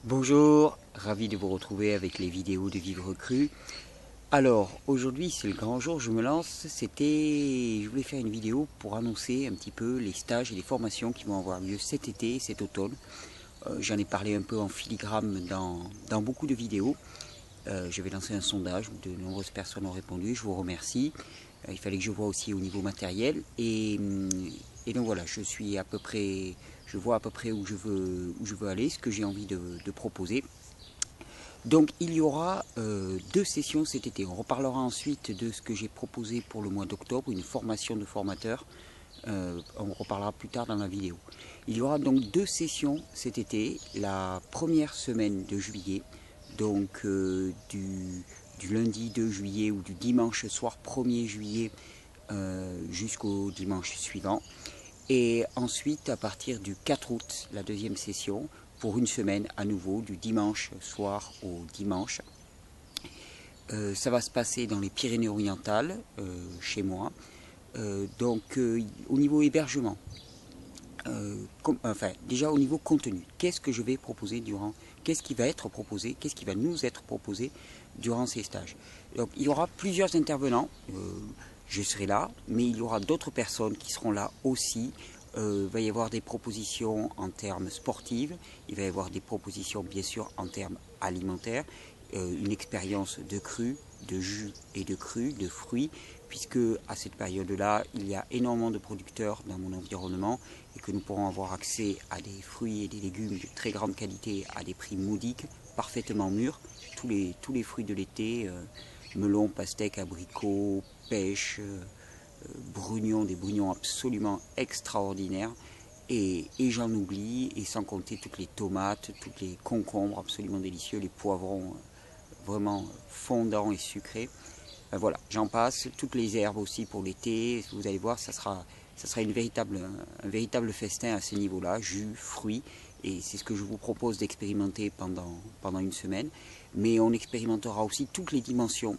Bonjour, ravi de vous retrouver avec les vidéos de Vivre Cru. Alors, aujourd'hui c'est le grand jour, je me lance. Je voulais faire une vidéo pour annoncer un petit peu les stages et les formations qui vont avoir lieu cet été et cet automne. J'en ai parlé un peu en filigrane dans beaucoup de vidéos. Je vais lancer un sondage où de nombreuses personnes ont répondu, je vous remercie. Il fallait que je vois aussi au niveau matériel et donc voilà, je vois à peu près où je veux aller, ce que j'ai envie de proposer. Donc il y aura deux sessions cet été. On reparlera ensuite de ce que j'ai proposé pour le mois d'octobre, une formation de formateur. On reparlera plus tard dans la vidéo. Il y aura donc deux sessions cet été. La première semaine de juillet, donc du lundi 2 juillet ou du dimanche soir 1er juillet jusqu'au dimanche suivant. Et ensuite, à partir du 4 août, la deuxième session, pour une semaine à nouveau, du dimanche soir au dimanche. Ça va se passer dans les Pyrénées-Orientales, chez moi. Au niveau hébergement, déjà au niveau contenu, qu'est-ce que je vais proposer qu'est-ce qui va être proposé, qu'est-ce qui va nous être proposé durant ces stages. Donc il y aura plusieurs intervenants, je serai là, mais il y aura d'autres personnes qui seront là aussi. Il va y avoir des propositions en termes sportifs, il va y avoir des propositions bien sûr en termes alimentaires, une expérience de cru, de jus et de cru, de fruits, puisque à cette période-là, il y a énormément de producteurs dans mon environnement et que nous pourrons avoir accès à des fruits et des légumes de très grande qualité à des prix modiques, parfaitement mûrs. Tous les fruits de l'été, melons, pastèques, abricots, pêches, brugnons, des brugnons absolument extraordinaires. Et j'en oublie, et sans compter toutes les tomates, toutes les concombres absolument délicieux, les poivrons vraiment fondants et sucrés. Voilà, j'en passe, toutes les herbes aussi pour l'été, vous allez voir, ça sera un véritable festin à ce niveau-là, jus, fruits, et c'est ce que je vous propose d'expérimenter pendant une semaine. Mais on expérimentera aussi toutes les dimensions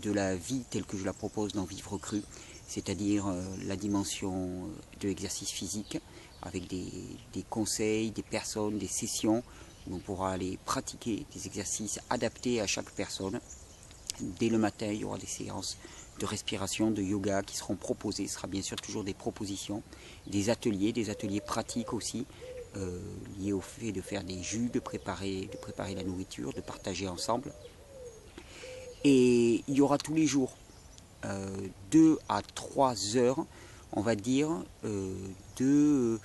de la vie telle que je la propose dans Vivre Cru, c'est-à-dire la dimension de l'exercice physique, avec des conseils, des personnes, des sessions, où on pourra aller pratiquer des exercices adaptés à chaque personne. Dès le matin, il y aura des séances de respiration, de yoga qui seront proposées. Ce sera bien sûr toujours des propositions, des ateliers pratiques aussi, liés au fait de faire des jus, de préparer la nourriture, de partager ensemble. Et il y aura tous les jours 2 à 3 heures, on va dire, de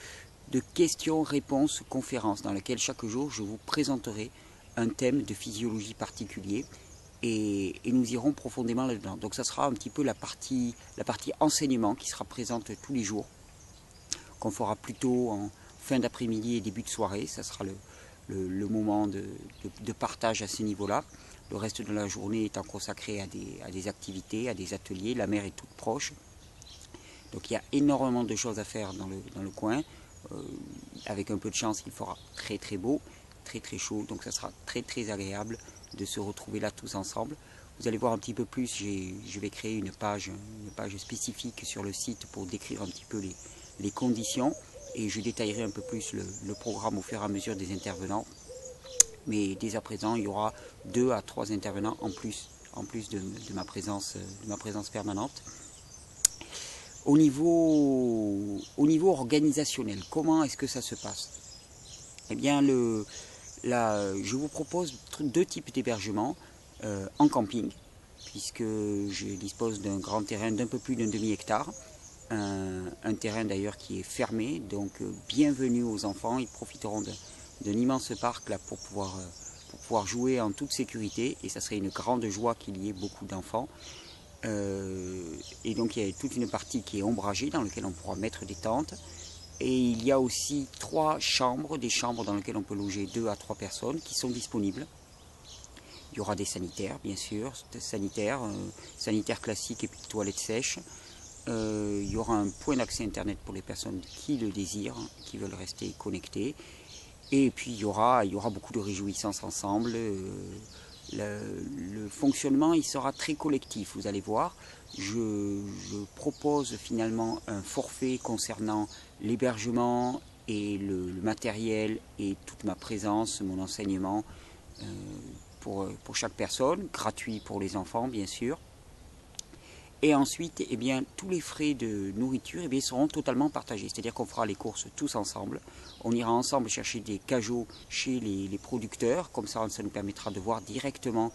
questions-réponses conférences dans laquelle chaque jour je vous présenterai un thème de physiologie particulier et nous irons profondément là-dedans. Donc ça sera un petit peu la partie enseignement qui sera présente tous les jours, qu'on fera plutôt en fin d'après-midi et début de soirée. Ça sera le moment de partage à ce niveau-là. Le reste de la journée étant consacré à des activités, à des ateliers. La mer est toute proche. Donc il y a énormément de choses à faire dans le coin. Avec un peu de chance, il fera très très beau, très très chaud. Donc ça sera très très agréable de se retrouver là tous ensemble. Vous allez voir un petit peu plus, je vais créer une page spécifique sur le site pour décrire un petit peu les conditions. Et je détaillerai un peu plus le programme au fur et à mesure des intervenants. Mais dès à présent, il y aura 2 à 3 intervenants en plus de ma présence permanente. Au niveau organisationnel, comment est-ce que ça se passe? Eh bien, je vous propose deux types d'hébergement en camping, puisque je dispose d'un grand terrain d'un peu plus d'un demi-hectare, un terrain d'ailleurs qui est fermé, donc bienvenue aux enfants, ils profiteront d'un immense parc là pour pouvoir jouer en toute sécurité, et ça serait une grande joie qu'il y ait beaucoup d'enfants. Et donc il y a toute une partie qui est ombragée dans laquelle on pourra mettre des tentes. Et il y a aussi 3 chambres, des chambres dans lesquelles on peut loger 2 à 3 personnes qui sont disponibles. Il y aura des sanitaires, bien sûr, sanitaires classiques et puis toilettes sèches. Il y aura un point d'accès internet pour les personnes qui le désirent, qui veulent rester connectées. Et puis il y aura beaucoup de réjouissances ensemble. Le fonctionnement il sera très collectif, vous allez voir. Je propose finalement un forfait concernant l'hébergement et le matériel et toute ma présence, mon enseignement pour chaque personne, gratuit pour les enfants bien sûr. Et ensuite, eh bien, tous les frais de nourriture eh bien, seront totalement partagés. C'est-à-dire qu'on fera les courses tous ensemble. On ira ensemble chercher des cajots chez les producteurs. Comme ça nous permettra de voir directement,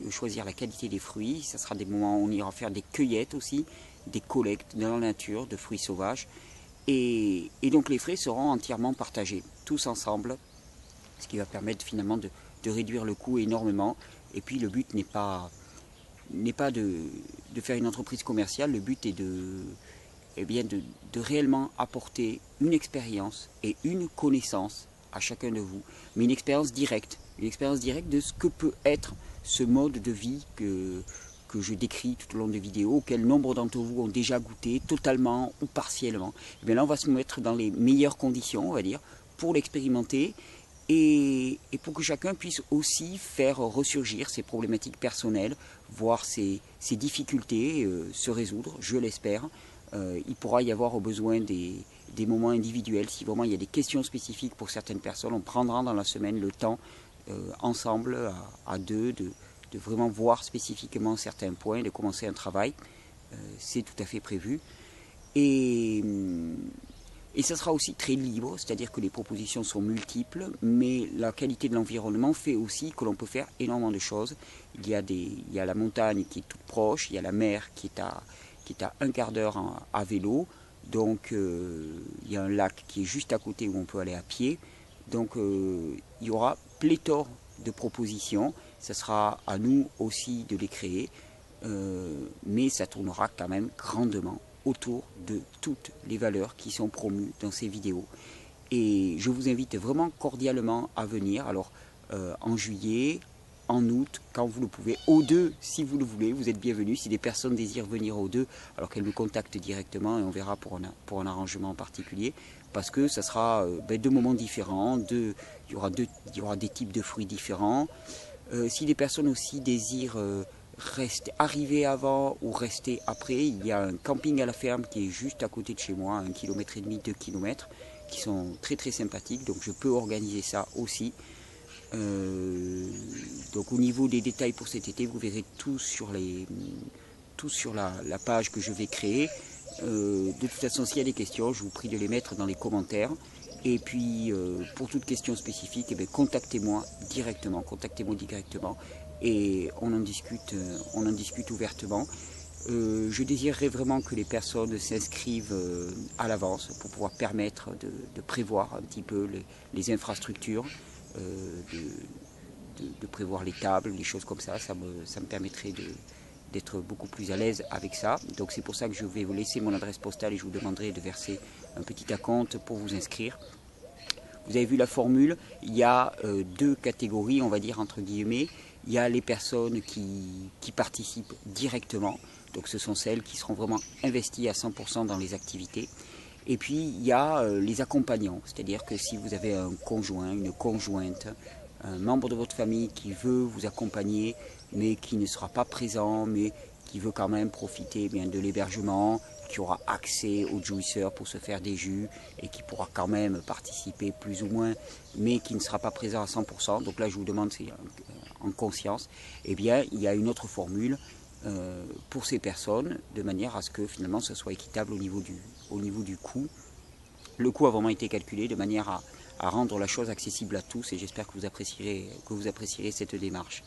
choisir la qualité des fruits. Ça sera des moments où on ira faire des cueillettes aussi, des collectes dans la nature de fruits sauvages. Et donc les frais seront entièrement partagés, tous ensemble. Ce qui va permettre finalement de réduire le coût énormément. Et puis le but n'est pas de faire une entreprise commerciale, le but est de réellement apporter une expérience et une connaissance à chacun de vous, mais une expérience directe de ce que peut être ce mode de vie que je décris tout au long des vidéos, auquel nombre d'entre vous ont déjà goûté, totalement ou partiellement. Et bien là, on va se mettre dans les meilleures conditions, on va dire, pour l'expérimenter, et pour que chacun puisse aussi faire ressurgir ses problématiques personnelles, voir ses difficultés se résoudre, je l'espère. Il pourra y avoir au besoin des moments individuels. Si vraiment il y a des questions spécifiques pour certaines personnes, on prendra dans la semaine le temps ensemble, à deux, de vraiment voir spécifiquement certains points, de commencer un travail. C'est tout à fait prévu. Et ça sera aussi très libre, c'est-à-dire que les propositions sont multiples, mais la qualité de l'environnement fait aussi que l'on peut faire énormément de choses. Il y a la montagne qui est toute proche, il y a la mer qui est à un quart d'heure à vélo, donc il y a un lac qui est juste à côté où on peut aller à pied. Donc il y aura pléthore de propositions, ça sera à nous aussi de les créer, mais ça tournera quand même grandement autour de toutes les valeurs qui sont promues dans ces vidéos. Et je vous invite vraiment cordialement à venir, alors en juillet, en août, quand vous le pouvez, aux deux, si vous le voulez, vous êtes bienvenus. Si des personnes désirent venir aux deux, alors qu'elles nous contactent directement et on verra pour un arrangement en particulier, parce que ça sera deux moments différents, il y aura des types de fruits différents. Si des personnes aussi désirent arriver avant ou rester après, il y a un camping à la ferme qui est juste à côté de chez moi, 1,5 km, 2 km, qui sont très très sympathiques, donc je peux organiser ça aussi. Donc au niveau des détails pour cet été, vous verrez tout sur la page que je vais créer. De toute façon, s'il y a des questions, je vous prie de les mettre dans les commentaires. Et puis, pour toute question spécifique, eh bien, contactez-moi directement. Et on en discute ouvertement. Je désirerais vraiment que les personnes s'inscrivent à l'avance pour pouvoir permettre de prévoir un petit peu les infrastructures, de prévoir les tables, les choses comme ça. Ça me permettrait d'être beaucoup plus à l'aise avec ça. Donc c'est pour ça que je vais vous laisser mon adresse postale et je vous demanderai de verser un petit acompte pour vous inscrire. Vous avez vu la formule, il y a deux catégories, on va dire entre guillemets. Il y a les personnes qui participent directement, donc ce sont celles qui seront vraiment investies à 100% dans les activités. Et puis il y a les accompagnants, c'est-à-dire que si vous avez un conjoint, une conjointe, un membre de votre famille qui veut vous accompagner, mais qui ne sera pas présent, mais qui veut quand même profiter bien de l'hébergement, qui aura accès au juiceur pour se faire des jus et qui pourra quand même participer plus ou moins, mais qui ne sera pas présent à 100%. Donc là, je vous demande si en conscience, eh bien, il y a une autre formule pour ces personnes, de manière à ce que finalement ce soit équitable au niveau du coût. Le coût a vraiment été calculé de manière à rendre la chose accessible à tous et j'espère que vous apprécierez cette démarche.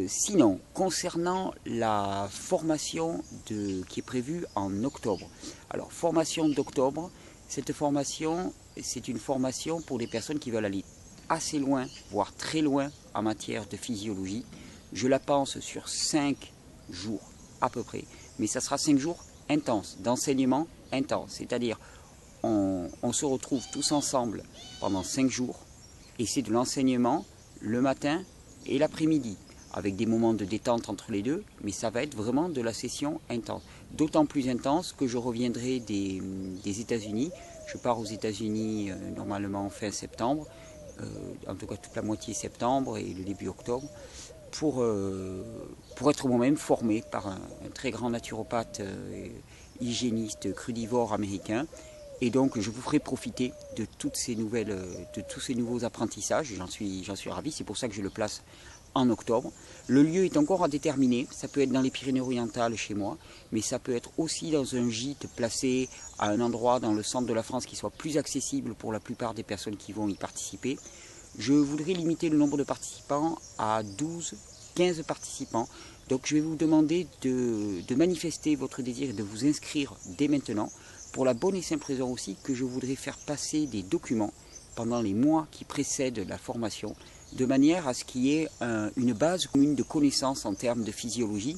Sinon, concernant la formation qui est prévue en octobre. Alors, formation d'octobre, cette formation, c'est une formation pour des personnes qui veulent aller assez loin, voire très loin en matière de physiologie. Je la pense sur 5 jours à peu près, mais ça sera 5 jours intenses, d'enseignement intense, c'est-à-dire on se retrouve tous ensemble pendant 5 jours et c'est de l'enseignement le matin et l'après-midi, avec des moments de détente entre les deux, mais ça va être vraiment de la session intense. D'autant plus intense que je reviendrai des États-Unis. Je pars aux États-Unis normalement fin septembre, en tout cas toute la moitié septembre et le début octobre, pour être moi-même formé par un très grand naturopathe hygiéniste crudivore américain Et donc je vous ferai profiter de toutes ces nouvelles, de tous ces nouveaux apprentissages. J'en suis ravi, c'est pour ça que je le place en octobre. Le lieu est encore à déterminer, ça peut être dans les Pyrénées-Orientales chez moi, mais ça peut être aussi dans un gîte placé à un endroit dans le centre de la France qui soit plus accessible pour la plupart des personnes qui vont y participer. Je voudrais limiter le nombre de participants à 12, 15 participants. Donc je vais vous demander de manifester votre désir et de vous inscrire dès maintenant. Pour la bonne et simple raison aussi que je voudrais faire passer des documents pendant les mois qui précèdent la formation, de manière à ce qu'il y ait une base commune de connaissances en termes de physiologie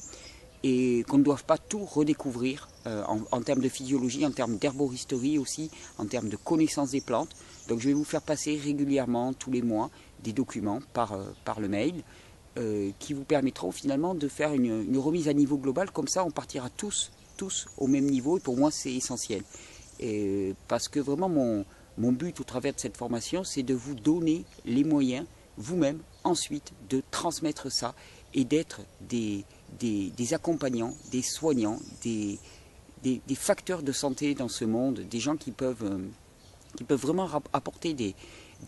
et qu'on ne doive pas tout redécouvrir en termes de physiologie, en termes d'herboristerie aussi, en termes de connaissances des plantes. Donc je vais vous faire passer régulièrement, tous les mois, des documents par le mail qui vous permettront finalement de faire une remise à niveau global. Comme ça, on partira tous au même niveau et pour moi, c'est essentiel. Parce que vraiment, mon but au travers de cette formation, c'est de vous donner les moyens, vous-même, ensuite, de transmettre ça et d'être des accompagnants, des soignants, des facteurs de santé dans ce monde, des gens qui peuvent vraiment apporter des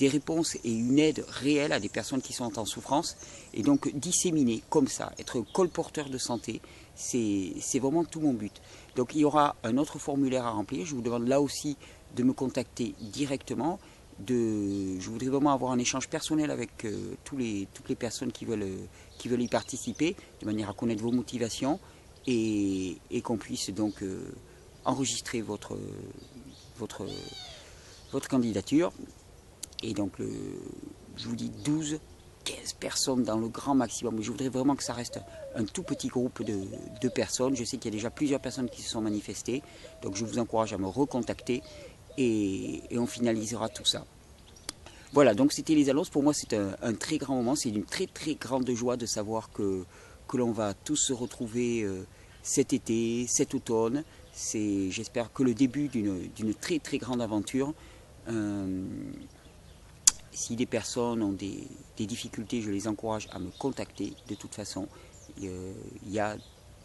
réponses et une aide réelle à des personnes qui sont en souffrance. Et donc disséminer comme ça, être colporteur de santé, c'est vraiment tout mon but. Donc il y aura un autre formulaire à remplir. Je vous demande là aussi de me contacter directement. Je voudrais vraiment avoir un échange personnel avec toutes les personnes qui veulent y participer, de manière à connaître vos motivations et qu'on puisse donc enregistrer votre candidature. Et donc je vous dis 12, 15 personnes dans le grand maximum. Je voudrais vraiment que ça reste un tout petit groupe de personnes. Je sais qu'il y a déjà plusieurs personnes qui se sont manifestées. Donc je vous encourage à me recontacter et on finalisera tout ça. Voilà, donc c'était les annonces. Pour moi, c'est un très grand moment. C'est une très très grande joie de savoir que l'on va tous se retrouver cet été, cet automne. C'est, j'espère, que le début d'une très très grande aventure. Si des personnes ont des difficultés, je les encourage à me contacter. De toute façon, il y a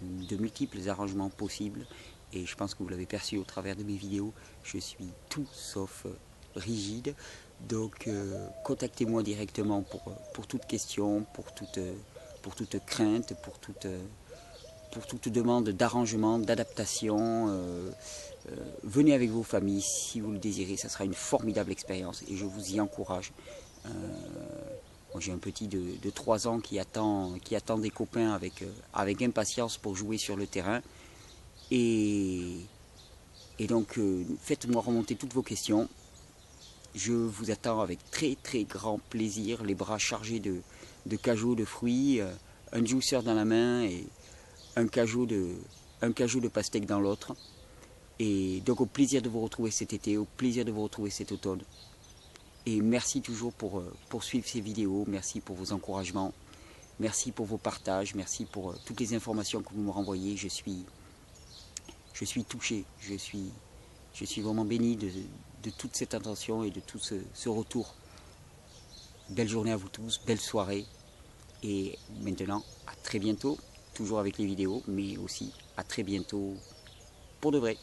de multiples arrangements possibles. Et je pense que vous l'avez perçu au travers de mes vidéos, je suis tout sauf rigide. Donc contactez-moi directement pour toute question, pour toute crainte, pour toute demande d'arrangement, d'adaptation. Venez avec vos familles si vous le désirez, ça sera une formidable expérience et je vous y encourage. Moi j'ai un petit de 3 ans qui attend des copains avec impatience pour jouer sur le terrain. Et donc faites-moi remonter toutes vos questions. Je vous attends avec très très grand plaisir, les bras chargés de cajots de fruits, un juicer dans la main et un cajot de pastèque dans l'autre. Et donc au plaisir de vous retrouver cet été, au plaisir de vous retrouver cet automne. Et merci toujours pour suivre ces vidéos, merci pour vos encouragements, merci pour vos partages, merci pour toutes les informations que vous me renvoyez. Je suis touché, je suis vraiment béni de toute cette attention et de tout ce retour. Belle journée à vous tous, belle soirée. Et maintenant, à très bientôt, toujours avec les vidéos, mais aussi à très bientôt pour de vrai.